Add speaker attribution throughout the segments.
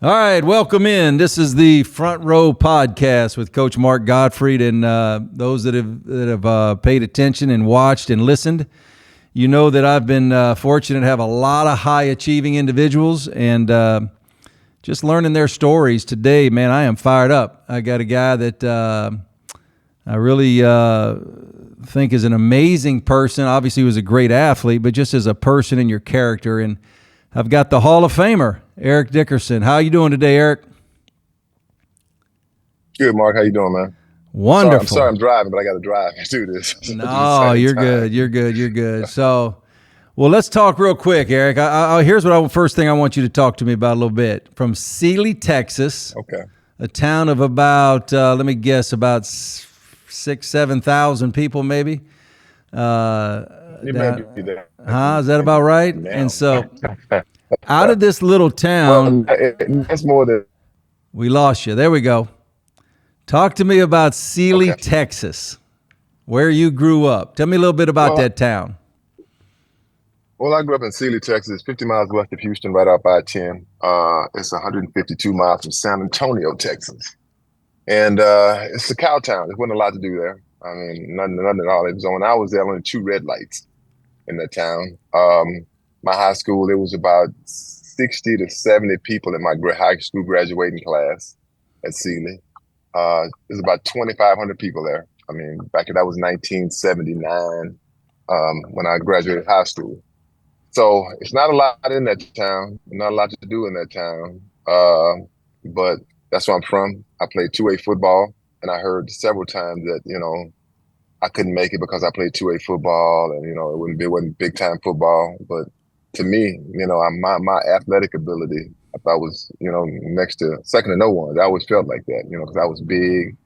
Speaker 1: All right, welcome in. This is the Front Row Podcast with Coach Mark Gottfried, and those that have paid attention and watched and listened. You know that I've been fortunate to have a lot of high-achieving individuals, and just learning their stories today, man, I am fired up. I got a guy that I really think is an amazing person. Obviously, he was a great athlete, but just as a person and your character. And I've got the Hall of Famer, Eric Dickerson. How you doing today, Eric?
Speaker 2: Good, Mark. How you doing, man?
Speaker 1: Wonderful.
Speaker 2: I'm sorry I'm driving, but I got to drive and do this.
Speaker 1: No, you're good. You're good. So, well, let's talk real quick, Eric. Here's first thing I want you to talk to me about a little bit. From Sealy, Texas.
Speaker 2: Okay.
Speaker 1: A town of about, let me guess, about 7,000 people, maybe.
Speaker 2: You may be there.
Speaker 1: Is that about right?
Speaker 2: Now.
Speaker 1: And so, out of this little town,
Speaker 2: that's more than.
Speaker 1: We lost you. There we go. Talk to me about Sealy, Texas, where you grew up. Tell me a little bit about that town.
Speaker 2: Well, I grew up in Sealy, Texas, 50 miles west of Houston, right off I-10. It's 152 miles from San Antonio, Texas. And it's a cow town. There wasn't a lot to do there. I mean, nothing at all. It was when I was there, only 2 red lights in the town. My high school, there was about 60 to 70 people in my high school graduating class at Sealy. There's about 2,500 people there. I mean, back in that was 1979 when I graduated high school. So it's not a lot in that town, not a lot to do in that town. But that's where I'm from. I played 2A football, and I heard several times that, I couldn't make it because I played 2A football, and, it wasn't big time football. But to me, my athletic ability, I thought was, second to no one. I always felt like that, because I was big,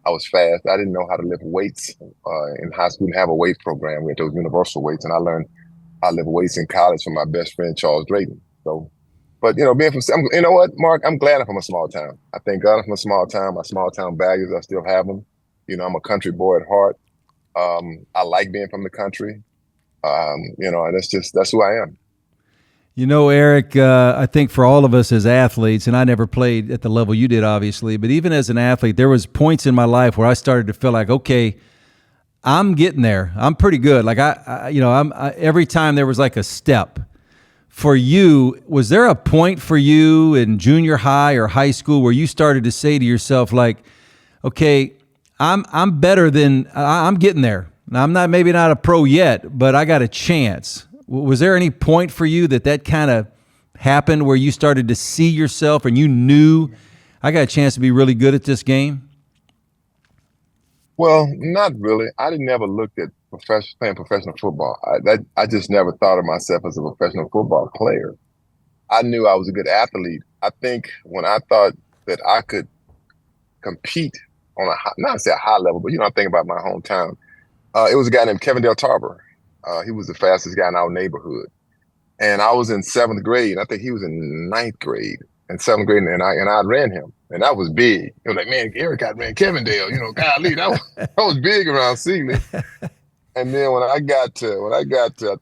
Speaker 2: I was fast. I didn't know how to lift weights in high school. We didn't have a weight program. We had those universal weights, and I learned how to lift weights in college from my best friend, Charles Drayton. So, but, being from, you know what, Mark, I'm glad I'm from a small town. I thank God I'm from a small town. My small town values, I still have them. I'm a country boy at heart. I like being from the country, and that's who I am.
Speaker 1: Eric, I think for all of us as athletes, and I never played at the level you did, obviously, but even as an athlete, there was points in my life where I started to feel like, okay, I'm getting there. I'm pretty good. Like every time there was like a step. For you, was there a point for you in junior high or high school where you started to say to yourself, like, okay, I'm better than I'm getting there. Now, I'm maybe not a pro yet, but I got a chance. Was there any point for you that kind of happened where you started to see yourself and you knew I got a chance to be really good at this game?
Speaker 2: Well, not really. I never looked at playing professional football. I just never thought of myself as a professional football player. I knew I was a good athlete. I think when I thought that I could compete on not to say a high level, but I think about my hometown. It was a guy named Kevin Del Tarver. He was the fastest guy in our neighborhood, and I was in 7th grade. And I think he was in 9th grade and 7th grade, and I ran him, and that was big. It was like, man, Eric ran Kevin Dale. Golly, that was big around Sealy. And then when I got to I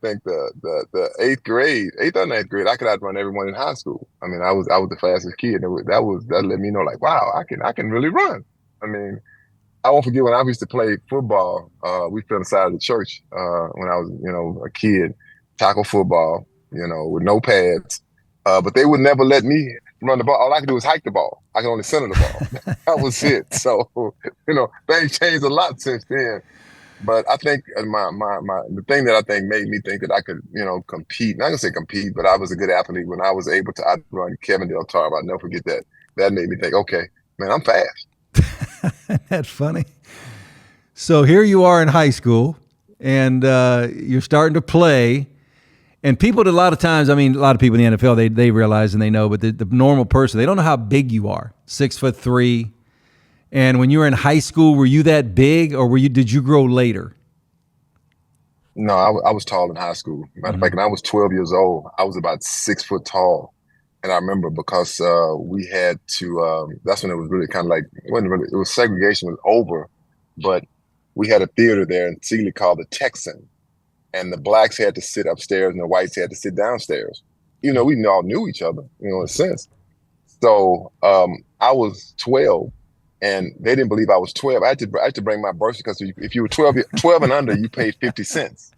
Speaker 2: think the 8th or 9th grade, I could outrun everyone in high school. I mean, I was the fastest kid. That let me know, like, wow, I can really run. I mean, I won't forget when I used to play football. We fell inside of the church when I was, a kid, tackle football, with no pads. But they would never let me run the ball. All I could do was hike the ball. I could only center the ball. That was it. So, things changed a lot since then. But I think the thing that I think made me think that I could, compete, not gonna say compete, but I was a good athlete when I was able to outrun Kevin Del Tarver. I'll never forget that. That made me think, okay, man, I'm fast.
Speaker 1: That's funny. So here you are in high school, and you're starting to play. And people, a lot of times, a lot of people in the NFL, they realize and they know, but the normal person, they don't know how big you are. 6'3". And when you were in high school, were you that big, or did you grow later?
Speaker 2: No, I was tall in high school. Matter of fact, when I was 12 years old, I was about 6 foot tall. And I remember because we had to, that's when it was really kind of like, it was segregation was over, but we had a theater there in Sealy called the Texan. And the blacks had to sit upstairs and the whites had to sit downstairs. We all knew each other, in a sense. So I was 12, and they didn't believe I was 12. I had to bring my birth certificate. Because if you were 12 and under, you paid 50 cents.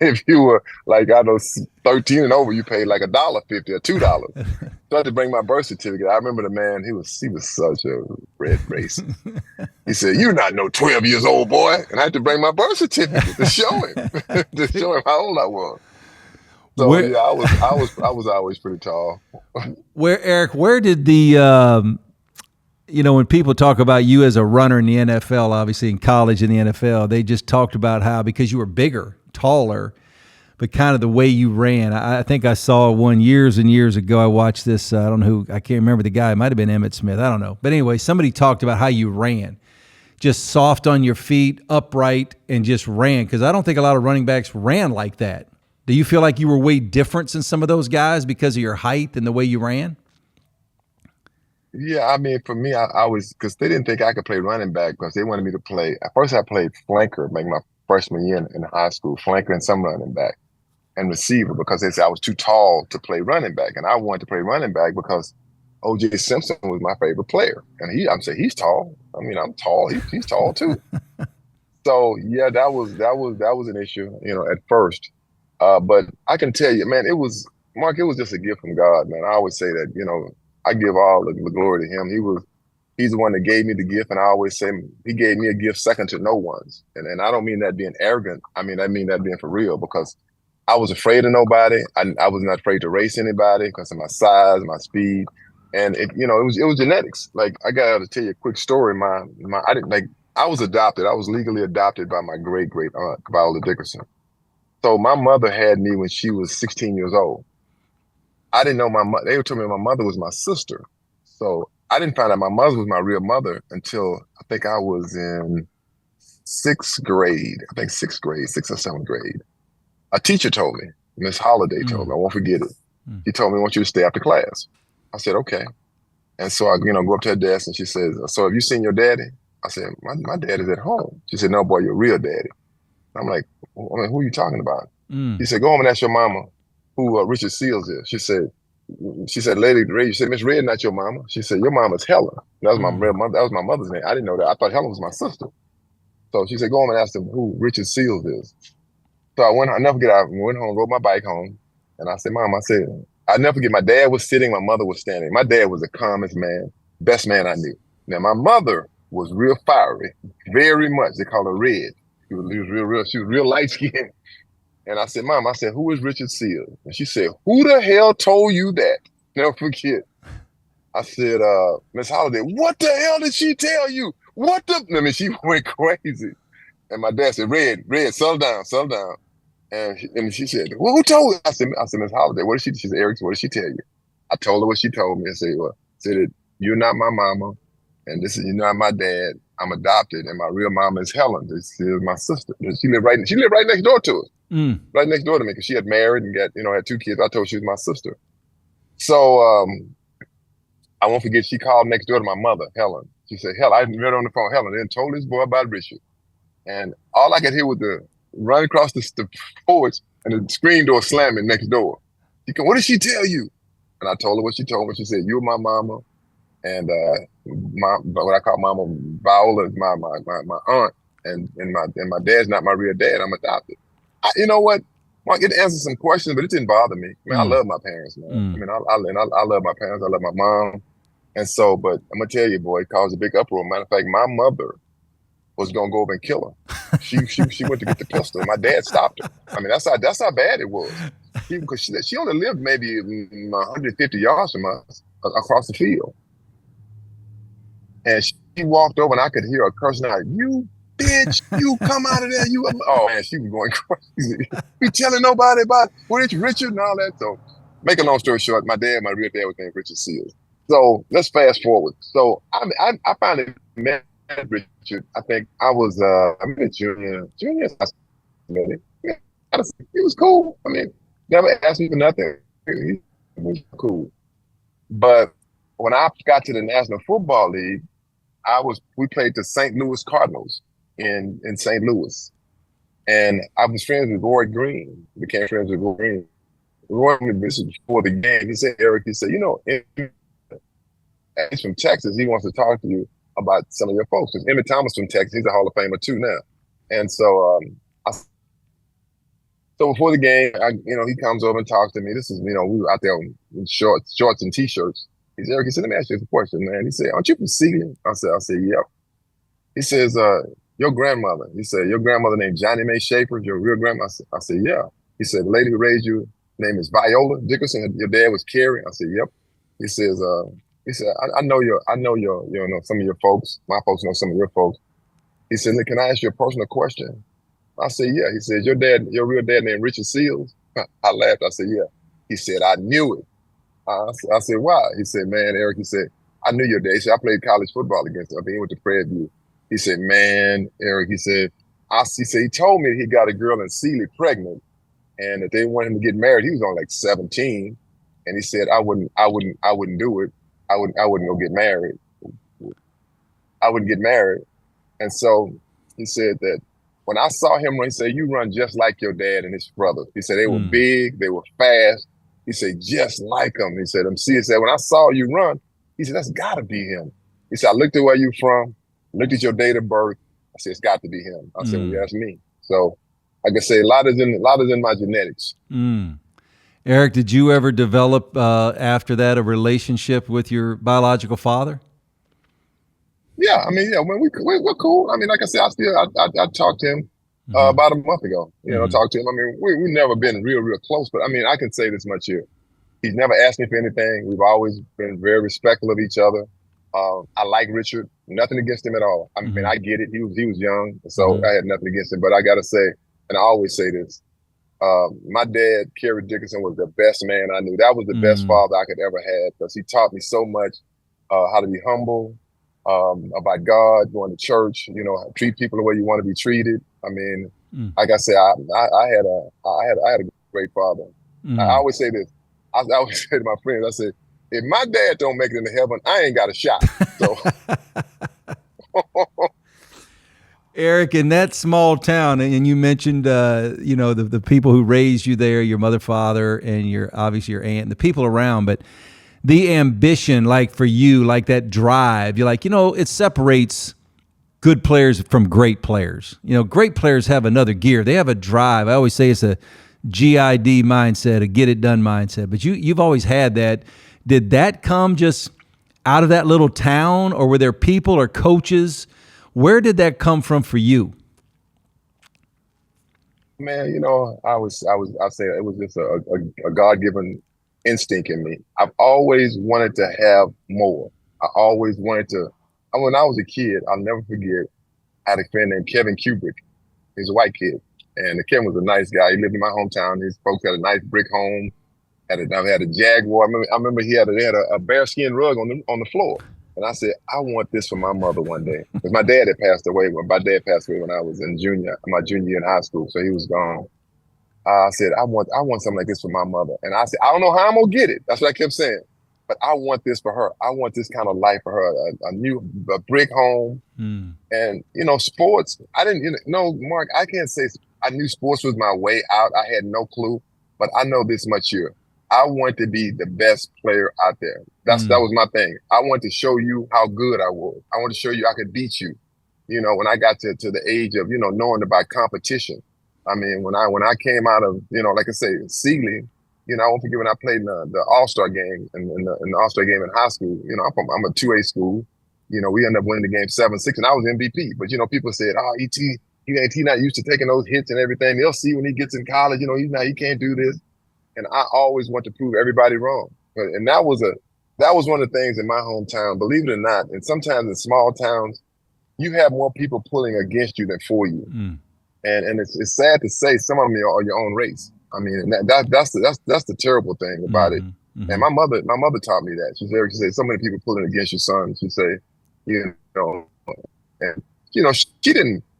Speaker 2: If you were like, I know, 13 and over, you paid like $1.50 or $2. So I had to bring my birth certificate. I remember the man, he was such a red racist. He said, "You're not no 12 years old, boy." And I had to bring my birth certificate to show him, to show him how old I was. So yeah, I was always pretty tall.
Speaker 1: Eric, where did the when people talk about you as a runner in the NFL, obviously in college in the NFL, they just talked about how because you were bigger, taller, but kind of the way you ran. I think I saw one years and years ago. I watched this. I don't know who. I can't remember the guy. It might have been Emmitt Smith. I don't know. But anyway, somebody talked about how you ran, just soft on your feet, upright, and just ran. Because I don't think a lot of running backs ran like that. Do you feel like you were way different than some of those guys because of your height and the way you ran?
Speaker 2: Yeah, I mean, for me, I was, because they didn't think I could play running back because they wanted me to play. At first, I played flanker, like my freshman year in high school, flanker and some running back, and receiver, because they said I was too tall to play running back, and I wanted to play running back because O.J. Simpson was my favorite player, and I'm saying he's tall. I mean, I'm tall. He's tall too. So yeah, that was an issue, at first. But I can tell you, man, Mark. It was just a gift from God, man. I always say that, I give all the glory to him. He's the one that gave me the gift, and I always say he gave me a gift second to no one's. And I don't mean that being arrogant. I mean that being for real, because I was afraid of nobody. I was not afraid to race anybody because of my size, my speed, and it was genetics. Like, I got to tell you a quick story. I was adopted. I was legally adopted by my great aunt, Viola Dickerson. So my mother had me when she was 16 years old. I didn't know my mother. They told me my mother was my sister. So I didn't find out my mother was my real mother until I think I was in sixth grade. I think sixth or seventh grade. A teacher told me, Miss Holliday told me, I won't forget it. She told me, "I want you to stay after class." I said, "Okay." And so I, go up to her desk, and she says, "So have you seen your daddy?" I said, my dad is at home." She said, "No, boy, your real daddy." I'm like, "Who are you talking about?" He said, "Go home and ask your mama who Richard Seals is." She said, "Lady Ray," she said, "Miss Red, not your mama." She said, "Your mama's Helen." That was my real mother. That was my mother's name. I didn't know that. I thought Helen was my sister. So she said, "Go home and ask them who Richard Seals is." So I never forget, I went home, rode my bike home, and I said, "Mom," I never forget, my dad was sitting, my mother was standing. My dad was the calmest man, best man I knew. Now, my mother was real fiery, very much. They call her Red. She was real light skinned. And I said, "Mom," "who is Richard Seals?" And she said, "Who the hell told you that?" Never forget. I said, "Miss Holliday." "What the hell did she tell you? What the?" I mean, she went crazy. And my dad said, Red, settle down. And she said, "Well, who told her?" I said, "Miss Holliday." "What did she?" She said, "Eric, what did she tell you?" I told her what she told me. I said, "Said you're not my mama, and you're not my dad. I'm adopted, and my real mama is Helen. This is my sister. She lived right next door to us, right next door to me, because she had married and had 2 kids. I told her she was my sister." So I won't forget, she called next door to my mother, Helen. She said, "Helen," I met her on the phone, "Helen," then told this boy about Richard. And all I could hear was the run across the porch and the screen door slamming next door. She go, "What did she tell you?" And I told her what she told me. She said, "You're my mama, and what I call Mama Viola is my aunt, and my dad's not my real dad. I'm adopted." You know what? Mark, it answered some questions, but it didn't bother me. I mean, I love my parents, man. I mean, I love my parents. I love my mom, and so. But I'm gonna tell you, boy, it caused a big uproar. Matter of fact, my mother was gonna go over and kill her. She went to get the pistol. My dad stopped her. I mean, that's how bad it was. Because she only lived maybe 150 yards from us, across the field, and she walked over, and I could hear her cursing out, "You bitch! You come out of there! You!" Oh man, she was going crazy. "Be telling nobody about Richard and all that." So, make a long story short, my real dad was named Richard Seals. So let's fast forward. So I finally met Richard. I think I'm a junior. He was cool. I mean, never asked me for nothing. He was cool. But when I got to the National Football League, we played the St. Louis Cardinals in St. Louis. And I was friends with Roy Green, became friends with Roy Green. Roy, this was before the game. He said, "Eric," he said, He's from Texas. He wants to talk to you about some of your folks. Because Emmett Thomas from Texas, he's a Hall of Famer too now. And so, I, so before the game, he comes over and talks to me. This is, we were out there in shorts and t-shirts. He said, Eric, he said, let me ask you a question, man. He said, aren't you from Sealy? I said, yep. He says, your grandmother. He said, your grandmother named Johnny Mae Schaefer, your real grandma? I said, yeah. He said, the lady who raised you, name is Viola Dickerson. Your dad was Carrie. I said, yep. He says, I know some of your folks. My folks know some of your folks. He said, look, can I ask you a personal question? I said, yeah. He said, your real dad named Richard Seals? I laughed. I said, yeah. He said, I knew it. I said, why? He said, man, Eric, he said, I knew your dad. He said, I played college football against him. I think he went to Prairie View. He said, man, Eric, he said, he told me that he got a girl in Sealy pregnant and that they wanted him to get married. He was only like 17. And he said, I wouldn't do it. I wouldn't go get married. I wouldn't get married. And so he said that when I saw him, he said, you run just like your dad and his brother. He said, they were big, they were fast. He said, just like him. He said, he said, when I saw you run, he said, that's gotta be him. He said, I looked at where you from, looked at your date of birth. I said, it's got to be him. I said, well, that's me. So I can say a lot is in my genetics.
Speaker 1: Eric, did you ever develop after that a relationship with your biological father?
Speaker 2: Yeah, I mean, yeah, when we're cool. I mean, like I said, I talked to him about a month ago. Talked to him. I mean, we've never been real close, but I mean, I can say this much here. He's never asked me for anything. We've always been very respectful of each other. I like Richard. Nothing against him at all. I mean, I get it. He was young, so I had nothing against him. But I got to say, and I always say this, my dad, Eric Dickerson, was the best man I knew. That was the best father I could ever have because he taught me so much how to be humble, about God, going to church, treat people the way you want to be treated. I mean, like I said, I had a great father. I always say this. I always say to my friends, I said, if my dad don't make it into heaven, I ain't got a shot. So,
Speaker 1: Eric, in that small town, and you mentioned, the people who raised you there, your mother, father, and obviously your aunt, and the people around, but the ambition, like for you, like that drive, you're like, it separates good players from great players. Great players have another gear. They have a drive. I always say it's a GID mindset, a get it done mindset, but you've always had that. Did that come just out of that little town, or were there people or coaches? Where did that come from for you?
Speaker 2: Man, I say it was just a God-given instinct in me. I've always wanted to have more. I always wanted to. When I was a kid, I'll never forget, I had a friend named Kevin Kubrick. He's a white kid. And Kevin was a nice guy. He lived in my hometown. His folks had a nice brick home. Had a Jaguar. I remember they had a bearskin rug on the floor. And I said, I want this for my mother one day. Because my dad had passed away. My dad passed away when I was my junior year in high school. So he was gone. I said, I want something like this for my mother. And I said, I don't know how I'm going to get it. That's what I kept saying. But I want this for her. I want this kind of life for her. A brick home. And, sports. I didn't, Mark, I can't say I knew sports was my way out. I had no clue. But I know this much here. I want to be the best player out there. That was my thing. I want to show you how good I was. I want to show you I could beat you. When I got to the age of, knowing about competition. I mean, when I came out of, like I say, Sealy, I won't forget when I played in the All-Star game in the All-Star game in high school. I'm a 2A school. We ended up winning the game 7-6, and I was MVP. But people said, "Oh, he not used to taking those hits and everything. They'll see when he gets in college. He can't do this." And I always want to prove everybody wrong. And that was one of the things in my hometown. Believe it or not, and sometimes in small towns, you have more people pulling against you than for you. And it's sad to say some of them are your own race. I mean, that's the terrible thing about it. And my mother taught me that. She said, so many people pulling against your son. She said,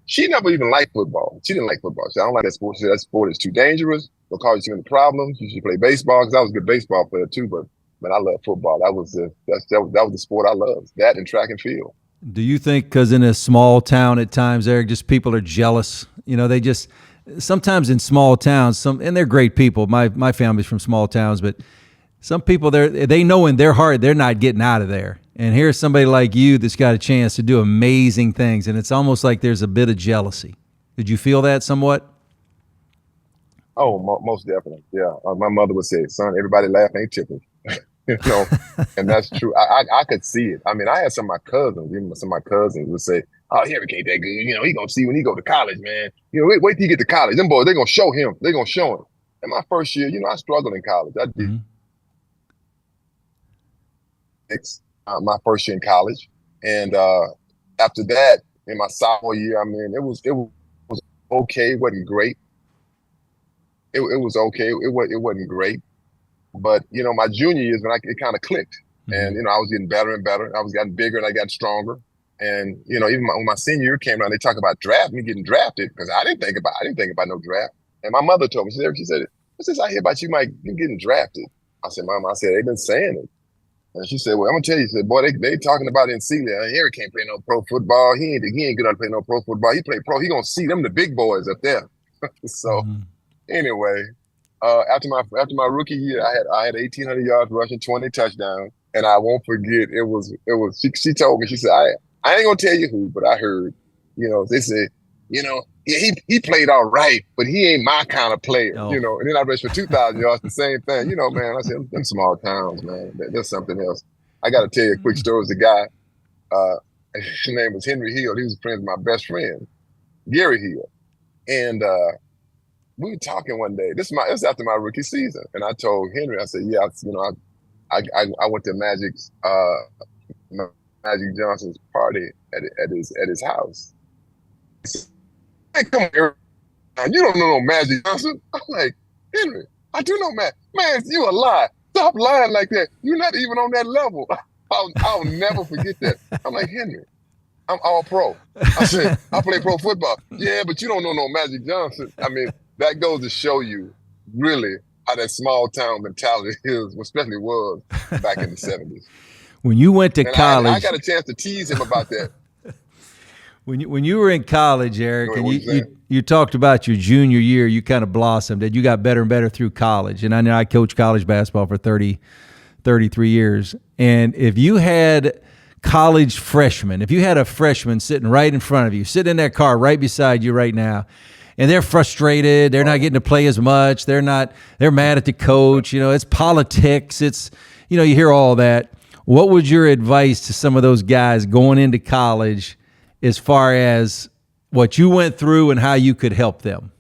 Speaker 2: she never even liked football. She didn't like football. She said, I don't like that sport. She said, that sport is too dangerous. It'll cause you problems. You should play baseball, because I was a good baseball player too. But I love football. That was the sport I loved. That and track and field.
Speaker 1: Do you think because in a small town at times, Eric, just people are jealous? They just sometimes in small towns, and they're great people. My family's from small towns, but some people they know in their heart they're not getting out of there. And here's somebody like you that's got a chance to do amazing things, and it's almost like there's a bit of jealousy. Did you feel that somewhat?
Speaker 2: Oh, most definitely. Yeah. My mother would say, son, everybody laugh ain't tickle. You know, and that's true. I could see it. I mean, I had some of my cousins, even some of my cousins would say, oh, Eric ain't that good. You know, he gonna see when he go to college, man. You know, wait till he get to college. Them boys, they gonna show him. They gonna show him. And my first year, you know, I struggled in college. I did my first year in college. And after that, in my sophomore year, I mean, it was okay. It wasn't great. It was okay. It wasn't great. But you know, my junior years when it kind of clicked, and you know, I was getting better and better. I was getting bigger and I got stronger. And you know, even when my senior year came around, they talk about me getting drafted because I didn't think about no draft. And my mother told me, she said, "What's this I hear about you getting drafted?" I said, "Mama," I said, "They've been saying it." And she said, "Well, I'm gonna tell you," she said, "Boy, they talking about it in Sealy. Eric can't play no pro football. He ain't good at play no pro football. He play pro. He gonna see them the big boys up there." So anyway. After my rookie year, I had 1,800 yards rushing, 20 touchdowns, and I won't forget. It was. She told me. She said, I ain't gonna tell you who, but I heard. You know, they said, you know, yeah, he played all right, but he ain't my kind of player. Oh. You know, and then I rushed for 2,000 yards, the same thing. You know, man. I said, them small towns, man. There's something else. I got to tell you a quick story. The guy, his name was Henry Hill. He was friends with my best friend, Gary Hill, and. We were talking one day. This was after my rookie season, and I told Henry, I said, "Yeah, you know, I went to Magic Johnson's party at his house." He said, "Hey, come here, you don't know no Magic Johnson." I'm like, "Henry, I do know Man, you a lie. Stop lying like that. You're not even on that level." I'll never forget that. I'm like, "Henry, I'm all pro." I said, "I play pro football." "Yeah, but you don't know no Magic Johnson." I mean. That goes to show you really how that small town mentality is, especially was back in the 70s.
Speaker 1: When you went to college,
Speaker 2: I got a chance to tease him about that.
Speaker 1: When you were in college, Eric, and you talked about your junior year, you kind of blossomed, and you got better and better through college. And I know I coached college basketball for 33 years. And if you had college freshmen, if you had a freshman sitting right in front of you, sitting in that car right beside you right now, and they're frustrated. They're not getting to play as much. They're mad at the coach. You know, it's politics. It's, you know, you hear all that. What would your advice to some of those guys going into college as far as what you went through and how you could help them?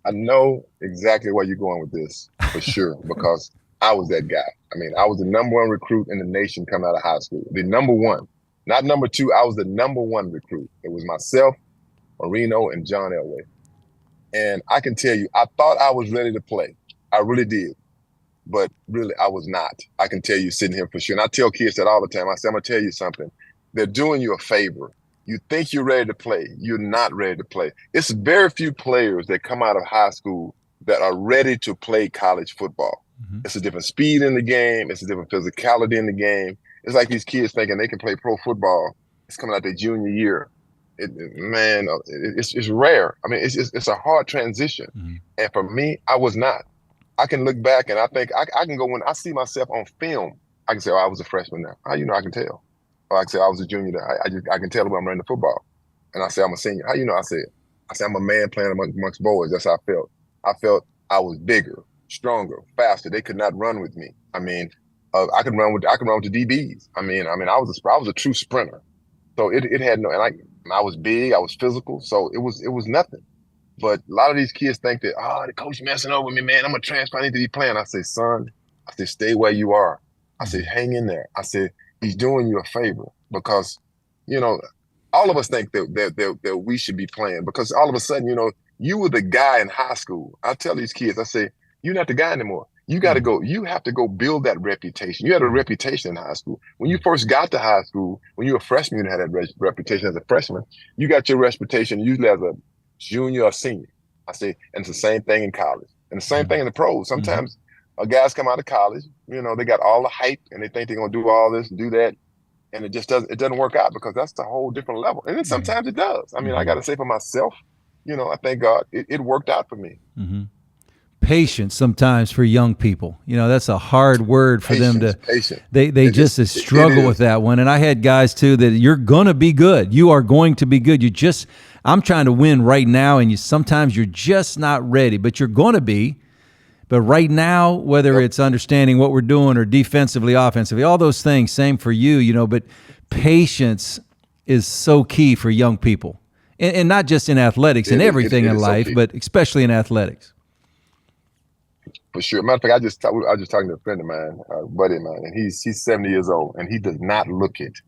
Speaker 2: I know exactly where you're going with this for sure, because I was that guy. I mean, I was the #1 recruit in the nation coming out of high school. The #1, not #2. I was the #1 recruit. It was myself, Marino, and John Elway. And I can tell you, I thought I was ready to play. I really did. But really, I was not. I can tell you sitting here for sure. And I tell kids that all the time. I say, I'm going to tell you something. They're doing you a favor. You think you're ready to play. You're not ready to play. It's very few players that come out of high school that are ready to play college football. Mm-hmm. It's a different speed in the game. It's a different physicality in the game. It's like these kids thinking they can play pro football. It's coming out their junior year. It's rare. I mean, it's a hard transition. Mm-hmm. And for me, I was not. I can look back and I think I can go when I see myself on film. I can say, "Oh, I was a freshman now." How you know I can tell? Or I can say, "I was a junior there." I can tell when I'm running the football. And I say, "I'm a senior." How you know? I said, "I'm a man playing amongst boys." That's how I felt. I felt I was bigger, stronger, faster. They could not run with me. I mean, I could run with the DBs. I mean, I was a true sprinter. So it had no, and I was big, I was physical, so it was nothing. But a lot of these kids think that, the coach messing over me, man. I'm gonna transfer. I need to be playing. I say, son, stay where you are. I say, hang in there. I said, he's doing you a favor because, you know, all of us think that we should be playing because all of a sudden, you know, you were the guy in high school. I tell these kids, I say, you're not the guy anymore. You got to go. You have to go build that reputation. You had a reputation in high school. When you first got to high school, when you were a freshman, you had that reputation as a freshman. You got your reputation usually as a junior or senior. I say, and it's the same thing in college. And the same thing in the pros. Sometimes guys come out of college, you know, they got all the hype and they think they're going to do all this and do that. And it doesn't work out because that's a whole different level. And then sometimes it does. I mean, I got to say for myself, you know, I thank God it worked out for me.
Speaker 1: Mm-hmm. patience sometimes for young people. You know, that's a hard word for them to.
Speaker 2: Patience.
Speaker 1: They just struggle with that one. And I had guys too that you're gonna be good. You are going to be good. I'm trying to win right now, and sometimes you're just not ready, but you're going to be. But right now, whether it's understanding what we're doing or defensively, offensively, all those things, same for you. You know, but patience is so key for young people, and not just in athletics, in everything in life, but especially in athletics.
Speaker 2: For sure. Matter of fact, I was just talking to a friend of mine, a buddy of mine, and he's 70 years old, and he does not look it.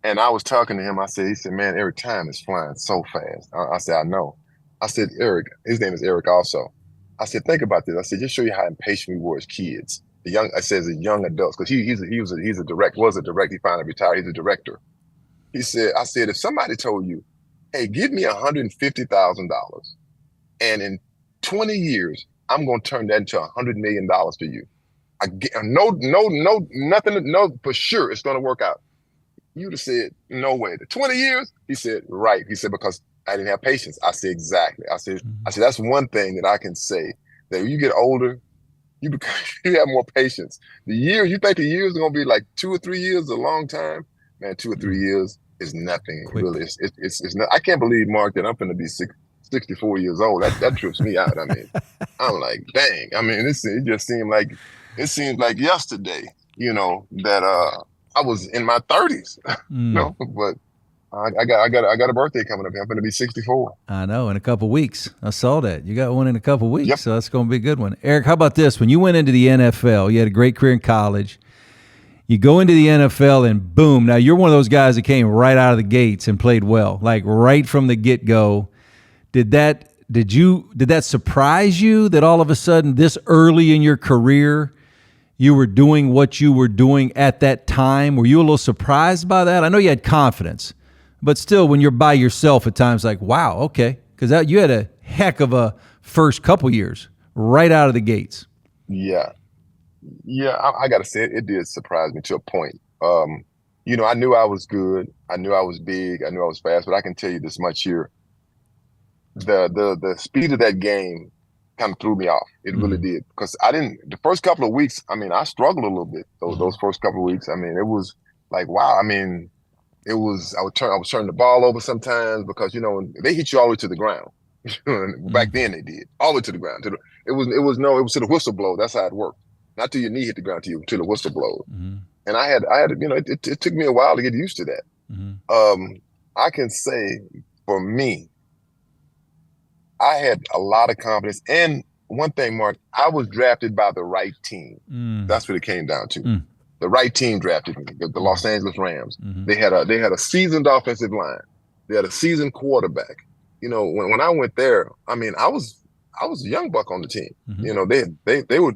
Speaker 2: And I was talking to him. He said, man, Eric, time is flying so fast. I said, I know. I said, Eric, his name is Eric also. I said, think about this. I said, just show you how impatient we were as kids. As young adults, because he was a director. He finally retired. He's a director. I said, if somebody told you, hey, give me $150,000, and in 20 years, I'm going to turn that into $100 million for you. Nothing, for sure it's going to work out. You'd have said, no way. The 20 years? He said, right. He said, because I didn't have patience. I said, exactly. I said, that's one thing that I can say, that when you get older, you have more patience. You think the years are going to be like 2 or 3 years, a long time? Man, 2 or 3 years is nothing. Quick. Really, it's not. I can't believe, Mark, that I'm going to be 64 years old. That trips me out. I mean, I'm like, dang. I mean, it just seemed like yesterday, you know, that I was in my 30s. No, but I got a birthday coming up. I'm going to be 64.
Speaker 1: I know, in a couple of weeks. I saw that. You got one in a couple of weeks, so that's going to be a good one. Eric, how about this? When you went into the NFL, you had a great career in college. You go into the NFL and boom. Now, you're one of those guys that came right out of the gates and played well, like right from the get-go. Did that surprise you that all of a sudden this early in your career you were doing what you were doing at that time? Were you a little surprised by that? I know you had confidence, but still when you're by yourself at times like, wow, okay, because you had a heck of a first couple years right out of the gates.
Speaker 2: Yeah, I got to say it did surprise me to a point. You know, I knew I was good. I knew I was big. I knew I was fast, but I can tell you this much here. The speed of that game kind of threw me off. It really did, because the first couple of weeks, I mean, I struggled a little bit. Those first couple of weeks, I mean, it was like, wow. I mean, I was turning the ball over sometimes, because, you know, they hit you all the way to the ground. Back then they did, all the way to the ground. It was to the whistle blow. That's how it worked. Not till your knee hit the ground, to the whistle blow. And I had, you know, it took me a while to get used to that. I can say for me, I had a lot of confidence. And one thing, Mark, I was drafted by the right team. That's what it came down to. The right team drafted me, the Los Angeles Rams. They had a seasoned offensive line. They had a seasoned quarterback. You know, when I went there, I mean, I was a young buck on the team. You know, they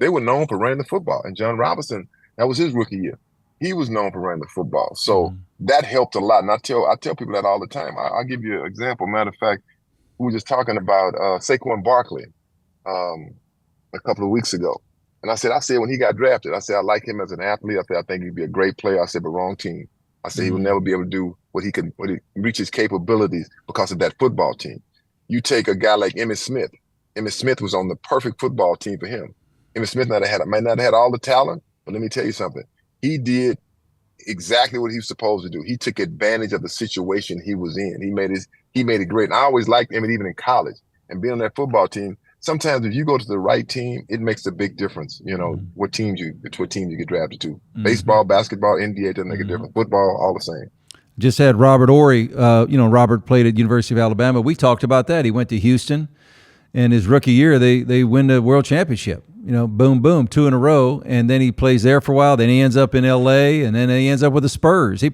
Speaker 2: were known for running the football. And John Robinson, that was his rookie year. He was known for running the football. So that helped a lot. And I tell people that all the time. I'll give you an example. Matter of fact, we were just talking about Saquon Barkley a couple of weeks ago. And I said, when he got drafted, I said, I like him as an athlete. I said, I think he'd be a great player. I said, but wrong team. I said, he would never be able to do what he reach his capabilities because of that football team. You take a guy like Emmitt Smith. Emmitt Smith was on the perfect football team for him. Emmitt Smith might not have had all the talent, but let me tell you something. He did exactly what he was supposed to do. He took advantage of the situation he was in. He made it great. And I always liked him, even in college. And being on that football team, sometimes if you go to the right team, it makes a big difference. You know, what team you get drafted to. Baseball, basketball, NBA doesn't make a difference. Football, all the same.
Speaker 1: Just had Robert Ory. You know, Robert played at University of Alabama. We talked about that. He went to Houston, and his rookie year, they win the world championship. You know, boom, boom, 2 in a row, and then he plays there for a while. Then he ends up in L.A., and then he ends up with the Spurs. He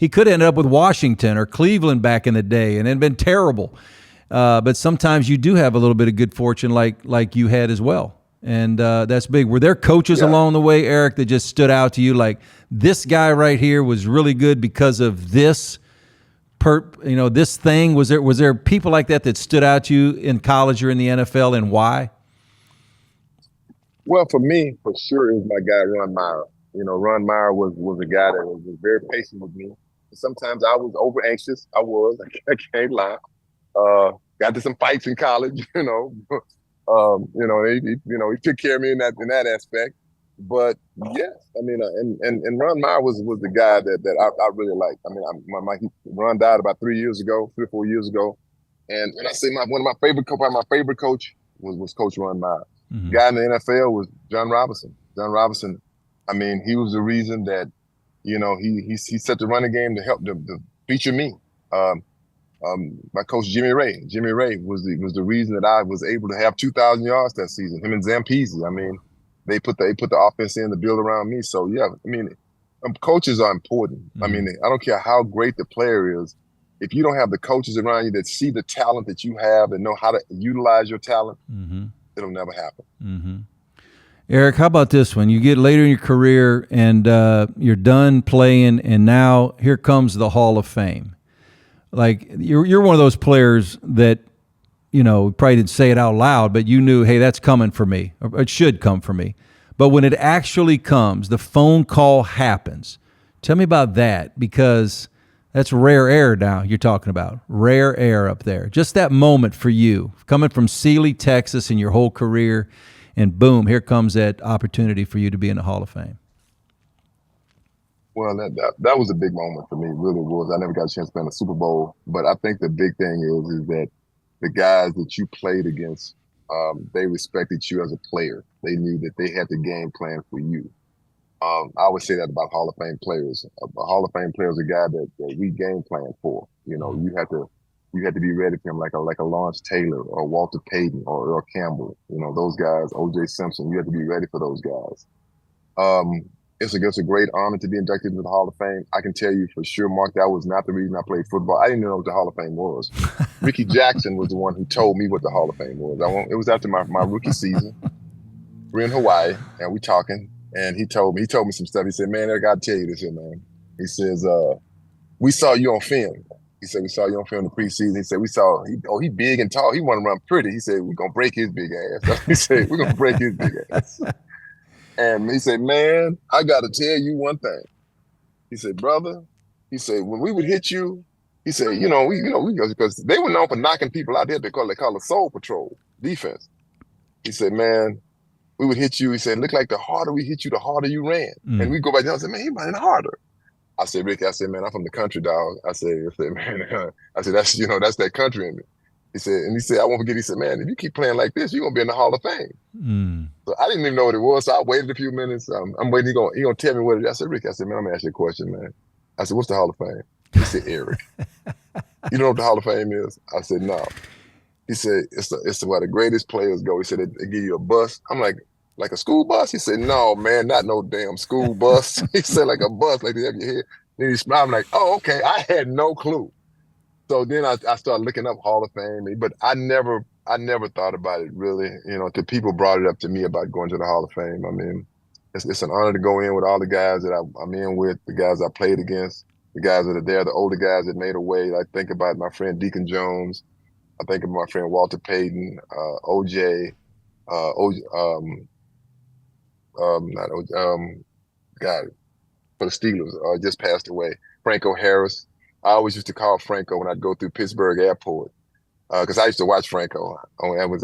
Speaker 1: could end up with Washington or Cleveland back in the day, and it had been terrible. But sometimes you do have a little bit of good fortune, like you had as well, and that's big. Were there coaches along the way, Eric, that just stood out to you, like this guy right here was really good because of this? This thing. Was there people like that stood out to you in college or in the NFL, and why?
Speaker 2: Well, for me, for sure, it was my guy, Ron Meyer. You know, Ron Meyer was a guy that was very patient with me. Sometimes I was over anxious. I can't lie. Got to some fights in college, you know, He took care of me in that aspect. But yes, I mean, and Ron Meyer was the guy that I really liked. I mean, Ron died about 3 or 4 years ago, and when I say one of my favorite coach was Coach Ron Meyer.
Speaker 1: Mm-hmm.
Speaker 2: Guy in the NFL was John Robinson. John Robinson, I mean, he was the reason that he set the running game to help to feature me. My coach Jimmy Ray. Jimmy Ray was the reason that I was able to have 2,000 yards that season. Him and Zampese. I mean, they put the offense in to build around me. So yeah, I mean, coaches are important. Mm-hmm. I mean, I don't care how great the player is. If you don't have the coaches around you that see the talent that you have and know how to utilize your talent, mm-hmm. it'll never happen.
Speaker 1: Mm-hmm. Eric, how about this one? You get later in your career and you're done playing, and now here comes the Hall of Fame. Like you're one of those players that, probably didn't say it out loud, but you knew, hey, that's coming for me, or it should come for me. But when it actually comes, the phone call happens. Tell me about that, because that's rare air now you're talking about. Rare air up there. Just that moment for you, coming from Sealy, Texas, in your whole career, and boom, here comes that opportunity for you to be in the Hall of Fame.
Speaker 2: Well, that was a big moment for me, really was. I never got a chance to play in a Super Bowl, but I think the big thing is that the guys that you played against, they respected you as a player. They knew that they had the game plan for you. I always say that about Hall of Fame players. A Hall of Fame player is a guy that we game plan for. You had to be ready for him, like a Lawrence Taylor or Walter Payton or Earl Campbell. Those guys, O.J. Simpson. You had to be ready for those guys. It's a great honor to be inducted into the Hall of Fame. I can tell you for sure, Mark, that was not the reason I played football. I didn't even know what the Hall of Fame was. Ricky Jackson was the one who told me what the Hall of Fame was. It was after my rookie season. We're in Hawaii, and we talking, and he told me some stuff. He said, man, I got to tell you this here, man. He says, we saw you on film. He said, we saw you on film in the preseason. He said, he big and tall. He want to run pretty. He said, we're going to break his big ass. He said, we're going to break his big ass. And he said, man, I got to tell you one thing. He said, brother, he said, when we would hit you, he said, because they were known for knocking people out there. They call it soul patrol defense. He said, man, we would hit you. He said, look like the harder we hit you, the harder you ran. And we go back down and say, man, he running harder. I said, Ricky, man, I'm from the country, dog. I said, man, that's that country in me. He said, I won't forget. He said, man, if you keep playing like this, you're going to be in the Hall of Fame. So I didn't even know what it was. So I waited a few minutes. I'm waiting. He going to tell me what it is. I said, Rick, man, I'm going to ask you a question, man. I said, what's the Hall of Fame? He said, Eric. You know what the Hall of Fame is? I said, no. He said, it's where the greatest players go. He said, they give you a bus. I'm like a school bus? He said, no, man, not no damn school bus. He said, like a bus, like they have your head. Then he smiled. I'm like, oh, okay. I had no clue. So then I started looking up Hall of Fame, but I never thought about it really, till people brought it up to me about going to the Hall of Fame. I mean, it's an honor to go in with all the guys that I'm in with, the guys I played against, the guys that are there, the older guys that made a way. I think about my friend Deacon Jones. I think of my friend Walter Payton, OJ, for the Steelers, just passed away, Franco Harris. I always used to call Franco when I'd go through Pittsburgh Airport because I used to watch Franco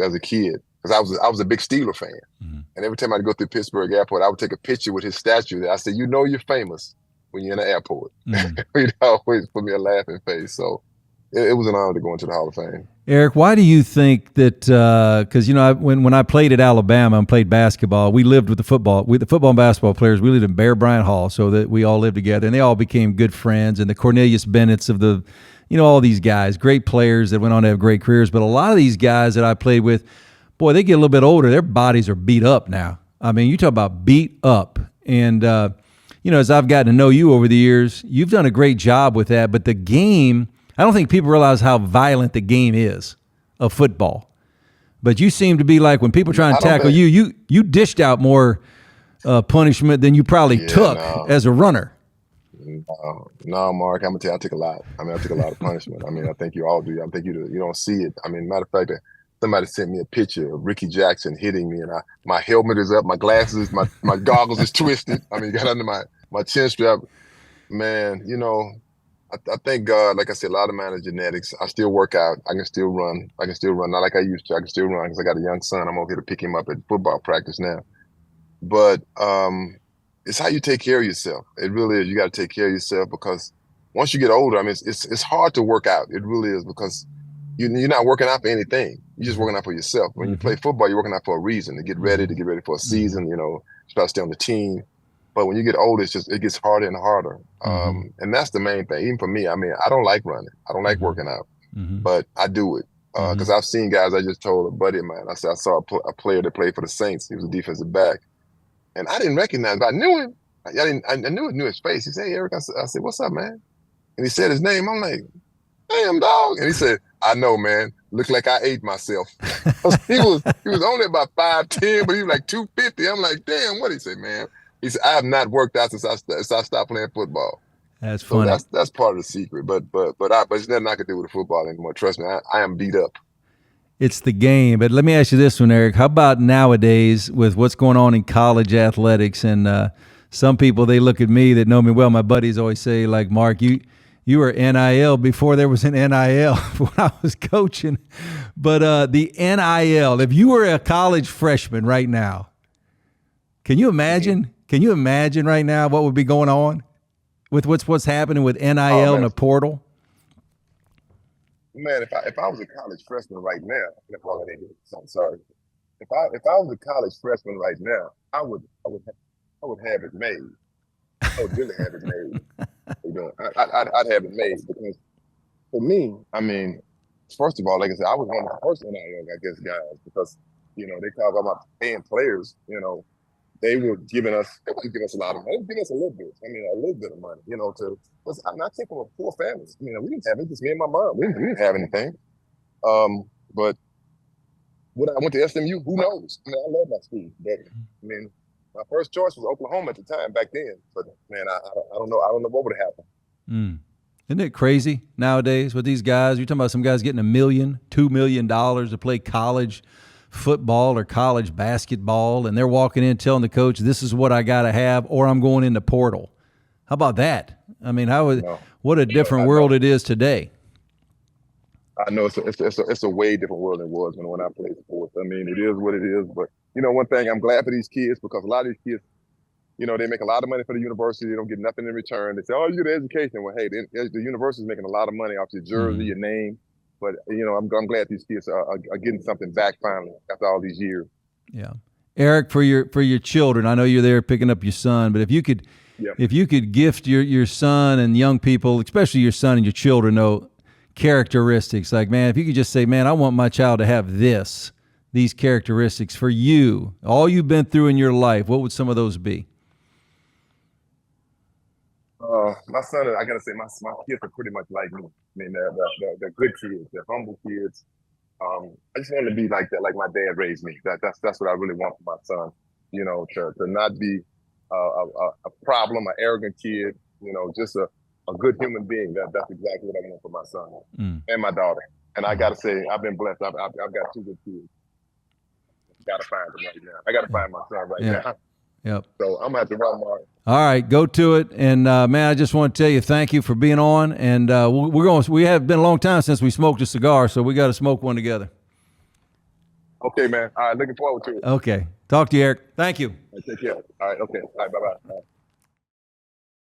Speaker 2: as a kid because I was a big Steeler fan. Mm-hmm. And every time I'd go through Pittsburgh Airport, I would take a picture with his statue there. I said, you're famous when you're in the airport. Mm-hmm. He'd always put me a laughing face. So it was an honor to go into the Hall of Fame.
Speaker 1: Eric, why do you think that, because, when I played at Alabama and played basketball, we lived with the football and basketball players. We lived in Bear Bryant Hall, so that we all lived together, and they all became good friends. And the Cornelius Bennett's of the, all these guys, great players that went on to have great careers. But a lot of these guys that I played with, boy, they get a little bit older. Their bodies are beat up now. I mean, you talk about beat up. And, as I've gotten to know you over the years, you've done a great job with that. But the game, I don't think people realize how violent the game is of football. But you seem to be like, when people try to tackle you dished out more punishment than you probably took as a runner.
Speaker 2: No, Mark, I'm going to tell you, I took a lot. I mean, I took a lot of punishment. I mean, I think you all do. I think you don't see it. I mean, matter of fact, somebody sent me a picture of Ricky Jackson hitting me, and my helmet is up, my glasses, my goggles is twisted. I mean, got under my chin strap. Man, I thank God, like I said, a lot of mine is genetics. I still work out. I can still run. I can still run. Not like I used to. I can still run because I got a young son. I'm over here to pick him up at football practice now. But it's how you take care of yourself. It really is. You got to take care of yourself because once you get older, I mean, it's hard to work out. It really is because you're not working out for anything. You're just working out for yourself. When you play football, you're working out for a reason to get ready for a season. You know, try to stay on the team. But when you get older, it gets harder and harder. And that's the main thing. Even for me, I mean, I don't like running. I don't like working out, but I do it because I've seen guys. I just told a buddy of mine. I said I saw a player that played for the Saints. He was a defensive back, and I didn't recognize him. But I knew him. I knew his face. He said, "Hey, Eric." I said, "What's up, man?" And he said his name. I'm like, "Damn, dog." And he said, "I know, man. Looked like I ate myself." he was only about 5'10", but he was like 250. I'm like, "Damn, what?" He said, "Man." He said, "I have not worked out since I stopped playing football."
Speaker 1: That's funny.
Speaker 2: So that's part of the secret. But it's nothing I can do with the football anymore. Trust me, I am beat up.
Speaker 1: It's the game. But let me ask you this one, Eric. How about nowadays with what's going on in college athletics? And some people, they look at me that know me well. My buddies always say, like, Mark, you were NIL before there was an NIL when I was coaching. But the NIL, if you were a college freshman right now, can you imagine? Can you imagine right now what would be going on with what's happening with NIL and the portal?
Speaker 2: Man, if I was a college freshman right now, I'm sorry. If I was a college freshman right now, I would have it made. I would really have it made. You know, I'd have it made because for me, I mean, first of all, like I said, I was one of the first NIL, I guess, guys, because you know they talk about paying players, you know. They wouldn't give us a lot of money. They would give us a little bit. I mean, a little bit of money, you know, I came from a poor family. I mean, we didn't have it, just me and my mom. We didn't have anything. But when I went to SMU, who knows? I mean, I love my school. But, I mean, my first choice was Oklahoma at the time back then. But, man, I don't know. I don't know what would have happened.
Speaker 1: Isn't it crazy nowadays with these guys? You're talking about some guys getting $1 million, $2 million to play college football or college basketball, and they're walking in telling the coach, "This is what I got to have, or I'm going in the portal." How about that? I mean, what a different world it is today.
Speaker 2: I know it's a way different world than it was when I played sports. I mean, it is what it is. But you know, one thing I'm glad for these kids because a lot of these kids, you know, they make a lot of money for the university. They don't get nothing in return. They say, "Oh, you get an education." Well, hey, the university's making a lot of money off your jersey, your name. But, you know, I'm glad these kids are getting something back finally after all these years.
Speaker 1: Yeah. Eric, for your children, I know you're there picking up your son, but if you could gift your son and young people, especially your son and your children, know characteristics, like, man, if you could just say, man, I want my child to have these characteristics for you, all you've been through in your life, what would some of those be?
Speaker 2: My son, I gotta say, my kids are pretty much like me. I mean, they're good kids. They're humble kids. I just want to be like that, like my dad raised me. That's what I really want for my son. You know, to not be a problem, an arrogant kid. You know, just a good human being. That's exactly what I want for my son and my daughter. And I gotta say, I've been blessed. I've got 2 good kids. Gotta find them right now. I gotta find my son right now.
Speaker 1: Yep.
Speaker 2: So I'm gonna have to run, Mark.
Speaker 1: All right, go to it. And man, I just want to tell you thank you for being on. And we have been a long time since we smoked a cigar, so we got to smoke one together.
Speaker 2: Okay, man. All right, looking forward to it.
Speaker 1: Okay. Talk to you, Eric. Thank you.
Speaker 2: Take care. All right, okay. All right, bye-bye.